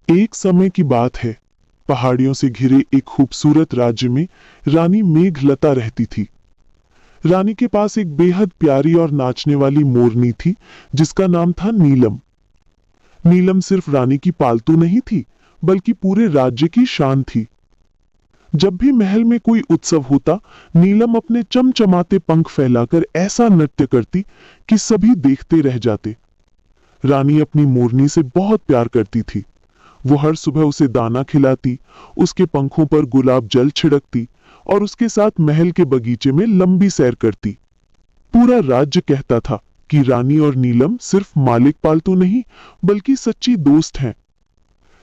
एक समय की बात है। पहाड़ियों से घिरे एक खूबसूरत राज्य में रानी मेघलता रहती थी। रानी के पास एक बेहद प्यारी और नाचने वाली मोरनी थी, जिसका नाम था नीलम। नीलम सिर्फ रानी की पालतू नहीं थी, बल्कि पूरे राज्य की शान थी। जब भी महल में कोई उत्सव होता, नीलम अपने चमचमाते पंख फैलाकर ऐसा नृत्य करती कि सभी देखते रह जाते। रानी अपनी मोरनी से बहुत प्यार करती थी। वो हर सुबह उसे दाना खिलाती, उसके पंखों पर गुलाब जल छिड़कती और उसके साथ महल के बगीचे में लंबी सैर करती। पूरा राज्य कहता था कि रानी और नीलम सिर्फ मालिक पालतू नहीं, बल्कि सच्ची दोस्त हैं।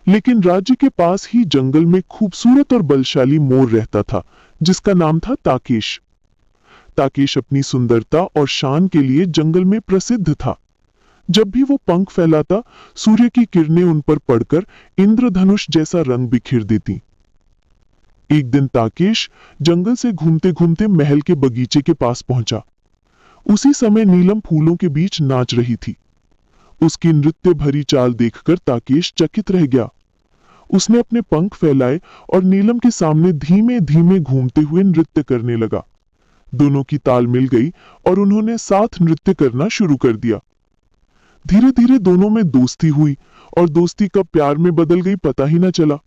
लेकिन राज्य के पास ही जंगल में खूबसूरत और बलशाली मोर रहता था, जिसका नाम था ताकेश। ताकेश अपनी सुंदरता और शान के लिए जंगल में प्रसिद्ध था। जब भी वो पंख फैलाता, सूर्य की किरणें उन पर पड़कर इंद्रधनुष जैसा रंग बिखेर देती। एक दिन ताकेश जंगल से घूमते घूमते महल के बगीचे के पास पहुंचा। उसी समय नीलम फूलों के बीच नाच रही थी। उसकी नृत्य भरी चाल देखकर ताकेश चकित रह गया। उसने अपने पंख फैलाए और नीलम के सामने धीमे धीमे घूमते हुए नृत्य करने लगा। दोनों की ताल मिल गई और उन्होंने साथ नृत्य करना शुरू कर दिया। धीरे धीरे दोनों में दोस्ती हुई और दोस्ती कब प्यार में बदल गई पता ही न चला।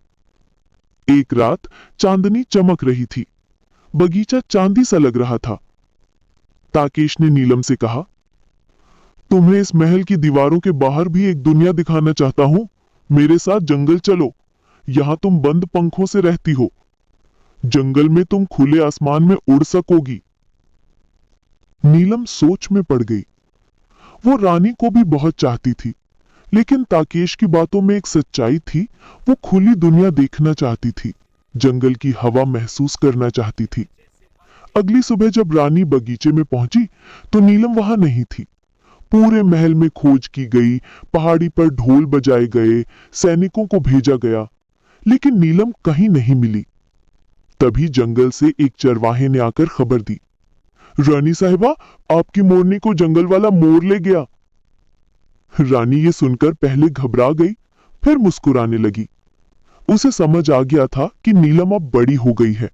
एक रात चांदनी चमक रही थी। बगीचा चांदी सा लग रहा था। ताकेश ने नीलम से कहा, तुम्हें इस महल की दीवारों के बाहर भी एक दुनिया दिखाना चाहता हूं। मेरे साथ जंगल चलो। यहां तुम बंद पंखों से रहती हो। जंगल में तुम खुले आसमान में उड़ सकोगी। नीलम सोच में पड़ गई। वो रानी को भी बहुत चाहती थी, लेकिन ताकेश की बातों में एक सच्चाई थी। वो खुली दुनिया देखना चाहती थी, जंगल की हवा महसूस करना चाहती थी। अगली सुबह जब रानी बगीचे में पहुंची, तो नीलम वहां नहीं थी। पूरे महल में खोज की गई, पहाड़ी पर ढोल बजाए गए, सैनिकों को भेजा गया, लेकिन नीलम कहीं नहीं मिली। तभी जंगल से एक चरवाहे ने आकर खबर दी, रानी साहिबा, आपकी मोरनी को जंगल वाला मोर ले गया। रानी ये सुनकर पहले घबरा गई, फिर मुस्कुराने लगी। उसे समझ आ गया था कि नीलम अब बड़ी हो गई है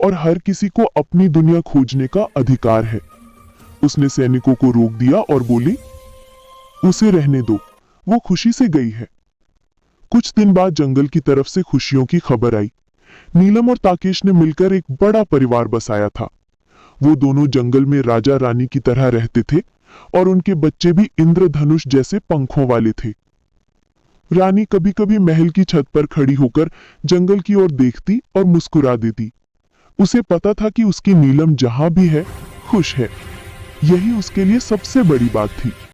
और हर किसी को अपनी दुनिया खोजने का अधिकार है। उसने सैनिकों को रोक दिया और बोली, उसे रहने दो, वो खुशी से गई है। कुछ दिन बाद जंगल की तरफ से खुशियों की खबर आई। नीलम और ताकेश ने मिलकर एक बड़ा परिवार बसाया था। वो दोनों जंगल में राजा रानी की तरह रहते थे और उनके बच्चे भी इंद्रधनुष जैसे पंखों वाले थे। रानी कभी कभी महल की छत पर खड़ी होकर जंगल की ओर देखती और मुस्कुरा देती। उसे पता था कि उसकी नीलम जहां भी है, खुश है। यही उसके लिए सबसे बड़ी बात थी।